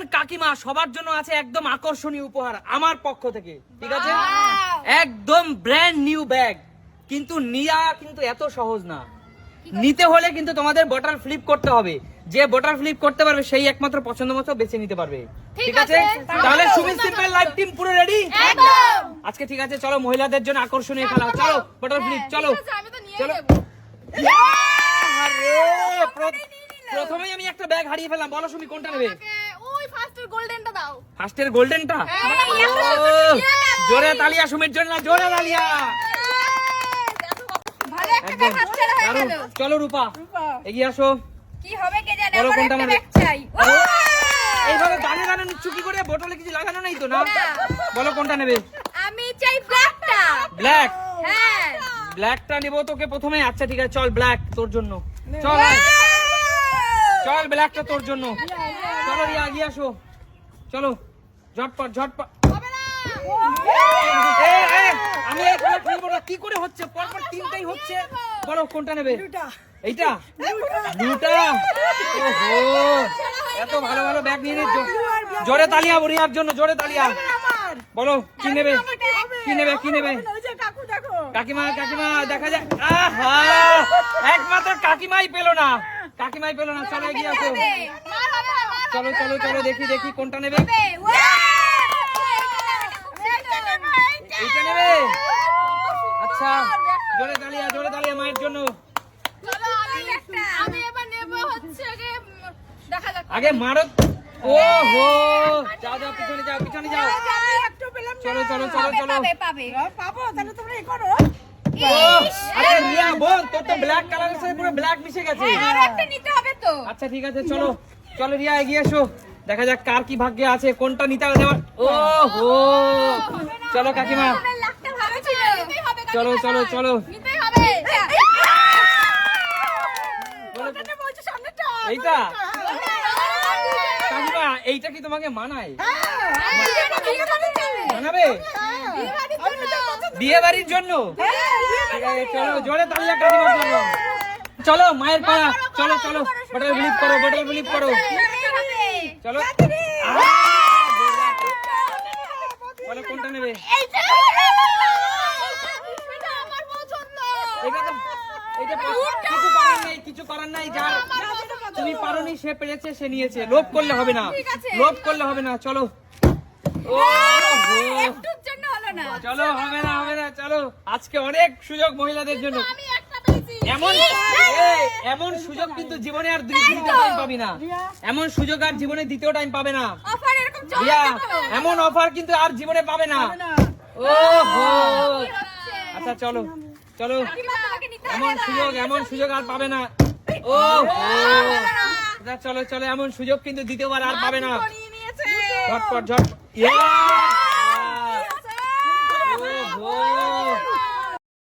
কাকিমা সবার জন্য আছে একদম আকর্ষণীয় উপহার আমার পক্ষ থেকে, ঠিক আছে? একদম ব্র্যান্ড নিউ ব্যাগ, কিন্তু নিয়া কিন্তু এত সহজ না। নিতে হলে কিন্তু তোমাদের বটল ফ্লিপ করতে হবে। যে বটল ফ্লিপ করতে পারবে সেই একমাত্র পছন্দ মতো বেছে নিতে পারবে, ঠিক আছে? তাহলে সুমিত সিম্পল লাইভ টিম পুরো রেডি আজকে, ঠিক আছে? চলো মহিলাদের জন্য আকর্ষণীয় খেলা, চলো বটল ফ্লিপ, চলো চলো। প্রথমেই আমি একটা ব্যাগ হারিয়ে ফেললাম, বলো সুমি কোনটা নেবে? ফার্স্টের গোল্ডেনটা। জোরে তালিয়া সুমির জন্য, জোরে তালিয়া। চলো রূপা এগিয়ে আসো। কি হবে কে জানে, বলো আমার কোনটা একটা নেবে? ব্যাগ চাই। এইভাবে দানে দানে চুকি করে বোতলে কিছু লাগানো নেই তো না? বলো কোনটা নেবে? আমি চাই ব্ল্যাকটা। ব্ল্যাক। হ্যাঁ ব্ল্যাকটা নিব তোকে প্রথমে। আচ্ছা ঠিক আছে, চল ব্ল্যাক তোর জন্য, চল চল ব্ল্যাকটা তোর জন্য। চলো রিয়া এগিয়ে আসো, চলো ঝটপট ঝটপট। আমি এখানে খেলবো না, কি করে হচ্ছে? পরপর তিনটাই হচ্ছে। বলো কোনটা নেবে? এইটা দুটা। ওহো, এত ভালো ভালো ব্যাগ নিয়ে নিচ্ছ। জোরে তালিয়া রিয়ার জন্য, জোরে তালিয়া। বলো কি নেবে, কি নেবে, কি নেবে? কাকিমা, কাকিমা দেখা যায়। আহা, একমাত্র কাকিমাই পেলো না, কাকিমাই পেলো না। চলো এগিয়ে আসো, চলো চলো চলো দেখি দেখি কোনটা নেবে। এইটা নেবে? আচ্ছা জোরে তালিয়া, জোরে তালিয়া মায়ের জন্য। আগে মারো। ও হো, যাও যাও পিছনে যাও, পিছনে যাও। চলো চলো চলো চলো। আরে রিয়া বোন, তোর তো ব্ল্যাক কালারের সাথে পুরো ব্ল্যাক মিশে গেছে। আচ্ছা ঠিক আছে, চলো চলো রিয়া এগিয়ে এসো, দেখা যাক কার কি ভাগ্যে আছে, কোনটা নিতে হবে। ও হো, চলো কাকিমা, চলো চলো চলো। এইটা কাকিমা, এইটা কি তোমাকে মানায়? মানাবে বিয়ে বাড়ির জন্য? ঠিক আছে, চলো জোরে তালিয়া কাকিমার জন্য। চলো মায়ের পাড়া, চলো চলো বটল ফ্লিপ করো, বটল ফ্লিপ করো, চলো। বলো কোনটা নেবে? কিছু করার নেই, কিছু করার নাই। যার তুমি পারোনি সে পেরেছে, সে নিয়েছে। লোভ করলে হবে না, লোভ করলে হবে না। চলো চলো, হবে না হবে না, চলো। আজকে অনেক সুযোগ মহিলাদের জন্য। এমন এমন সুযোগ কিন্তু জীবনে আর দ্বিতীয় টাইম পাবি না। এমন সুযোগ আর জীবনে দ্বিতীয় টাইম পাবে না। এমন অফার কিন্তু আর জীবনে পাবে না। ও হো, আচ্ছা চলো চলো, এমন সুযোগ আর পাবে না। ও হো, চলো চলো, এমন সুযোগ কিন্তু দ্বিতীয়বার আর পাবে না। ঝটপট ঝটপট।